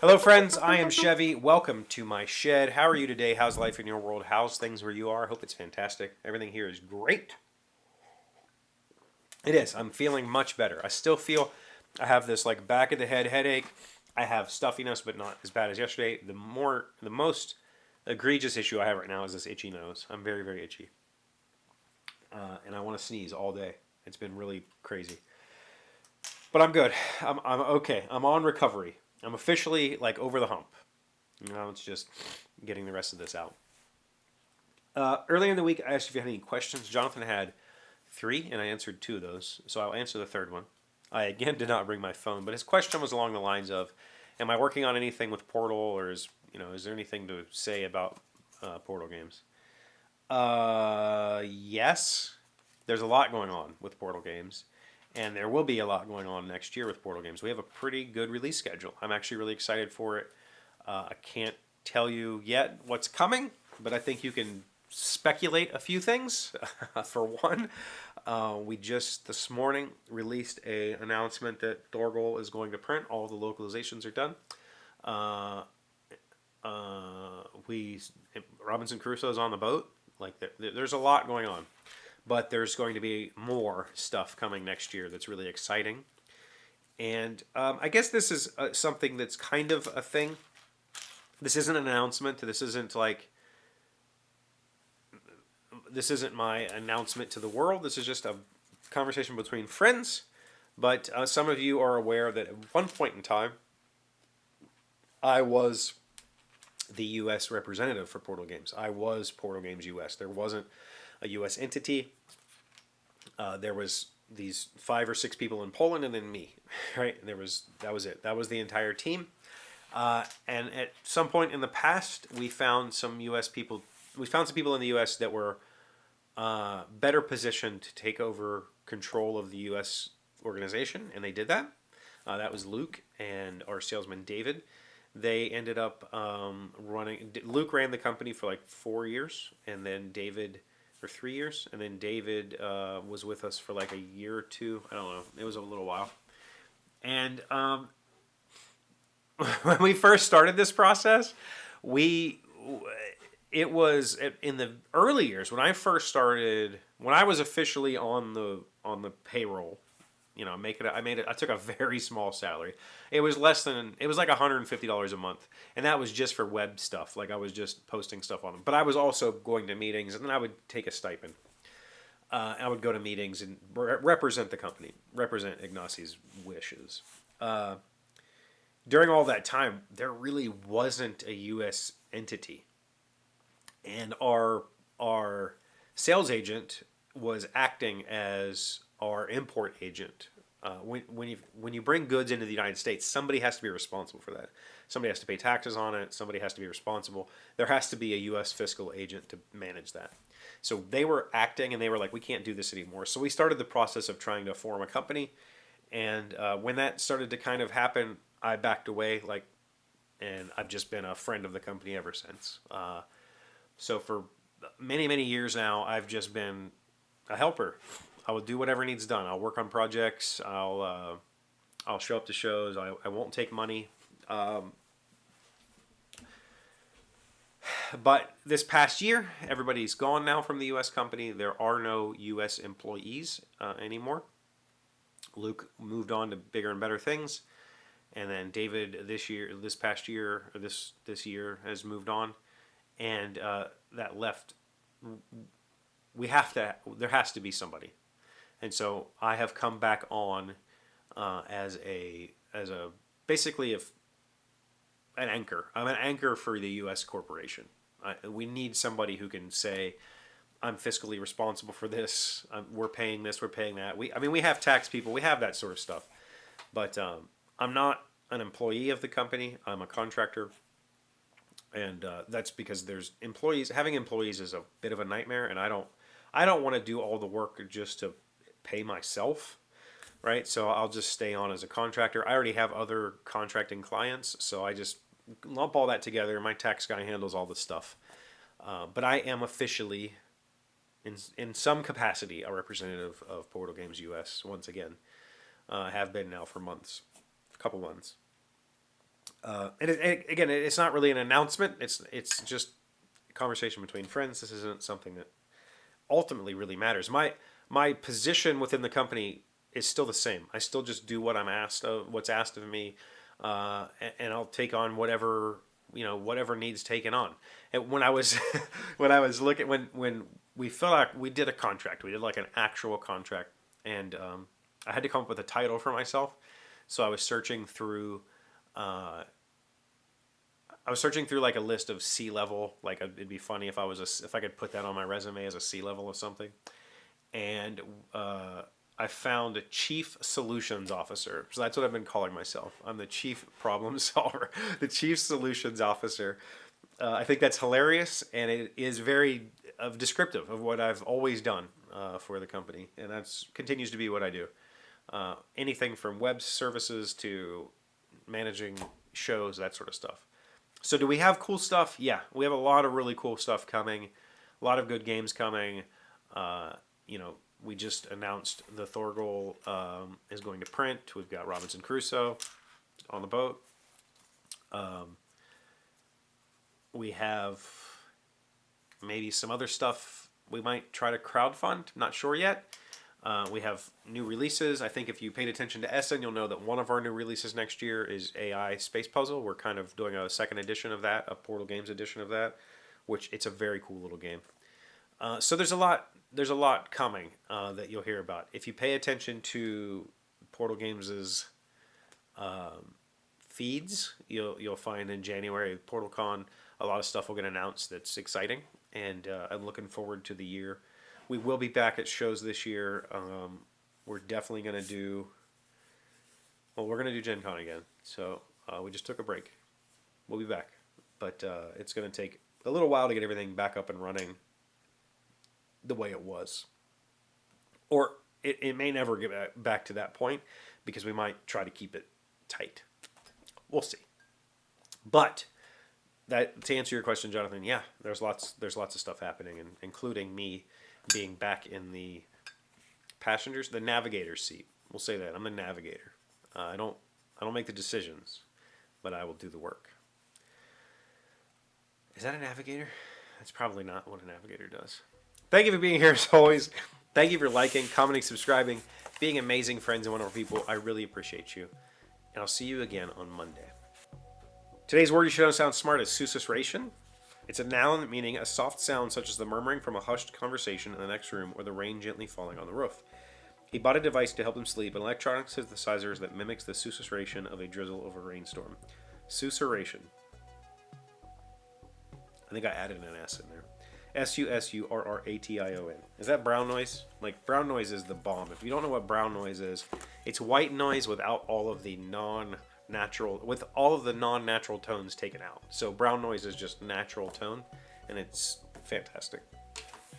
Hello, friends. I am Chevy. Welcome to my shed. How are you today? How's life in your world? How's things where you are? I hope it's fantastic. Everything here is great. It is. I'm feeling much better. I still feel I have this like back of the head headache. I have stuffiness, but not as bad as yesterday. The most egregious issue I have right now is this itchy nose. I'm very, very itchy, and I want to sneeze all day. It's been really crazy. But I'm good. I'm okay. I'm on recovery. I'm officially like over the hump. Now it's just getting the rest of this out. Earlier in the week, I asked if you had any questions. Jonathan had three, and I answered two of those. So I'll answer the third one. I again did not bring my phone, but his question was along the lines of, "Am I working on anything with Portal, or is there anything to say about Portal games?" Yes. There's a lot going on with Portal games, and there will be a lot going on next year with Portal games. We have a pretty good release schedule. I'm actually really excited for it. I can't tell you yet what's coming, but I think you can speculate a few things. For one, we just this morning released a announcement that Dorgal is going to print. All of the localizations are done. Uh, we Robinson Crusoe is on the boat. Like there's a lot going on, but there's going to be more stuff coming next year that's really exciting. And I guess this is something that's kind of a thing. This isn't an announcement. This isn't my announcement to the world. This is just a conversation between friends. But some of you are aware that at one point in time, I was the U.S. representative for Portal Games. I was Portal Games U.S. There wasn't a U.S. entity. There was these 5 or 6 people in Poland, and then me, right? That was it. That was the entire team. And at some point in the past, we found some U.S. people. We found some people in the U.S. that were better positioned to take over control of the U.S. organization, and they did that. That was Luke and our salesman David. They ended up running. Luke ran the company for like 4 years, and then David for 3 years, and then David was with us for like a year or two. I don't know. It was a little while. And when we first started this process, we it was in the early years when I first started, when I was officially on the payroll. I took a very small salary. It was like $150 a month, and that was just for web stuff. Like I was just posting stuff on them, but I was also going to meetings, and then I would take a stipend. I would go to meetings and represent the company, represent Ignacio's wishes. During all that time, there really wasn't a U.S. entity, and our sales agent was acting as our import agent. When you bring goods into the United States, somebody has to be responsible for that. Somebody has to pay taxes on it. Somebody has to be responsible. There has to be a U.S. fiscal agent to manage that. So they were acting, and they were like, "We can't do this anymore." So we started the process of trying to form a company, and when that started to kind of happen, I backed away, and I've just been a friend of the company ever since. So for many, many years now, I've just been a helper. I will do whatever needs done. I'll work on projects. I'll show up to shows. I won't take money. But this past year, everybody's gone now from the U.S. company. There are no U.S. employees anymore. Luke moved on to bigger and better things, and then David this year, this year has moved on, and that left. There has to be somebody. And so I have come back on as a basically an anchor. I'm an anchor for the U.S. corporation. We need somebody who can say, "I'm fiscally responsible for this. We're paying this. We're paying that." We have tax people. We have that sort of stuff. But I'm not an employee of the company. I'm a contractor, and that's because there's employees. Having employees is a bit of a nightmare, and I don't want to do all the work just to pay myself, right? So I'll just stay on as a contractor. I already have other contracting clients, so I just lump all that together. My tax guy handles all this stuff. But I am officially, in some capacity, a representative of Portal Games US once again. Have been now for months, a couple months. Again, it's not really an announcement. It's just a conversation between friends. This isn't something that ultimately really matters. My position within the company is still the same. I still just do what I'm asked of, what's asked of me, and I'll take on whatever whatever needs taken on. And when I was when I was looking when we felt like we did a contract, we did like an actual contract, and I had to come up with a title for myself. So I was searching through. I was searching through like a list of C-level. Like it'd be funny if if I could put that on my resume as a C-level of something. And I found a chief solutions officer. So that's what I've been calling myself. I'm the chief problem solver, the chief solutions officer. I think that's hilarious, and it is very descriptive of what I've always done for the company, and that's continues to be what I do. Anything from web services to managing shows, that sort of stuff. So do we have cool stuff? Yeah, we have a lot of really cool stuff coming. A lot of good games coming. We just announced the Thorgal is going to print. We've got Robinson Crusoe on the boat. We have maybe some other stuff we might try to crowdfund. Not sure yet. We have new releases. I think if you paid attention to Essen, you'll know that one of our new releases next year is AI Space Puzzle. We're kind of doing a second edition of that, a Portal Games edition of that, which it's a very cool little game. So there's a lot coming that you'll hear about. If you pay attention to Portal Games' feeds, you'll find in January PortalCon a lot of stuff will get announced that's exciting, and I'm looking forward to the year. We will be back at shows this year. We're definitely going to do... Well, we're going to do Gen Con again. So we just took a break. We'll be back. But it's going to take a little while to get everything back up and running the way it was. Or it may never get back to that point because we might try to keep it tight. We'll see. But that to answer your question, Jonathan, yeah, there's lots of stuff happening, and including me being back in the navigator seat. We'll say that I'm the navigator. I don't make the decisions, but I will do the work. Is that a navigator? That's probably not what a navigator does. Thank you for being here as always. Thank you for liking, commenting, subscribing, being amazing friends and wonderful people. I really appreciate you, and I'll see you again on Monday. Today's word you should know sounds smart is susurration. It's a noun meaning a soft sound such as the murmuring from a hushed conversation in the next room or the rain gently falling on the roof. He bought a device to help him sleep, an electronic synthesizer that mimics the susurration of a drizzle of a rainstorm. Susurration. I think I added an S in there. Susurration. Is that brown noise? Like, brown noise is the bomb. If you don't know what brown noise is, it's white noise without all of the non-natural tones taken out. So brown noise is just natural tone, and it's fantastic.